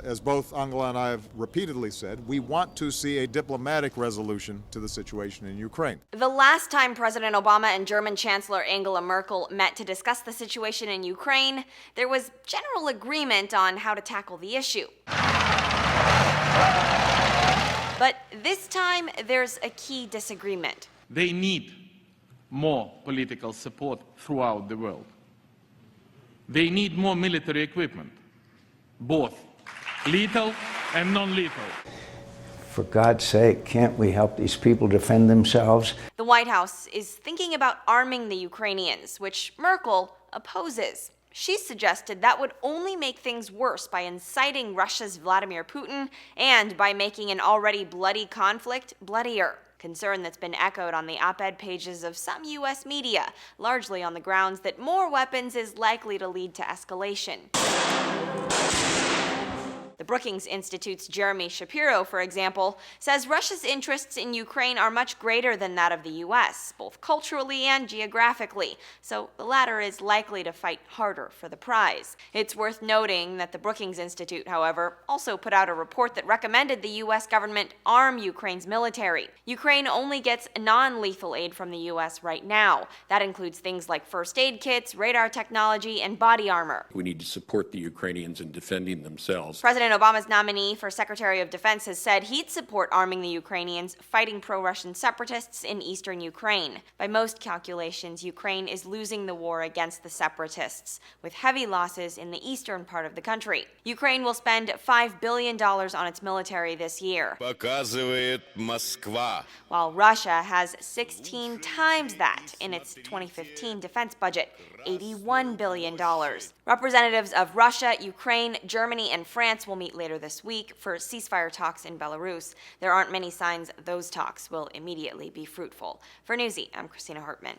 As both Angela and I have repeatedly said, we want to see a diplomatic resolution to the situation in Ukraine. The last time President Obama and German Chancellor Angela Merkel met to discuss the situation in Ukraine, there was general agreement on how to tackle the issue. But this time, there's a key disagreement. They need more political support throughout the world. They need more military equipment, both lethal and non-lethal. For God's sake, can't we help these people defend themselves? The White House is thinking about arming the Ukrainians, which Merkel opposes. She suggested that would only make things worse by inciting Russia's Vladimir Putin and by making an already bloody conflict bloodier. Concern that's been echoed on the op-ed pages of some U.S. media, largely on the grounds that more weapons is likely to lead to escalation. The Brookings Institute's Jeremy Shapiro, for example, says Russia's interests in Ukraine are much greater than that of the U.S., both culturally and geographically, so the latter is likely to fight harder for the prize. It's worth noting that the Brookings Institute, however, also put out a report that recommended the U.S. government arm Ukraine's military. Ukraine only gets non-lethal aid from the U.S. right now. That includes things like first aid kits, radar technology, and body armor. We need to support the Ukrainians in defending themselves. President Obama's nominee for Secretary of Defense has said he'd support arming the Ukrainians fighting pro-Russian separatists in eastern Ukraine. By most calculations, Ukraine is losing the war against the separatists, with heavy losses in the eastern part of the country. Ukraine will spend $5 billion on its military this year, Показывает Москва. while Russia has 16 times that in its 2015 defense budget, $81 billion. Representatives of Russia, Ukraine, Germany, and France will meet later this week for ceasefire talks in Belarus. There aren't many signs those talks will immediately be fruitful. For Newsy, I'm Christina Hartman.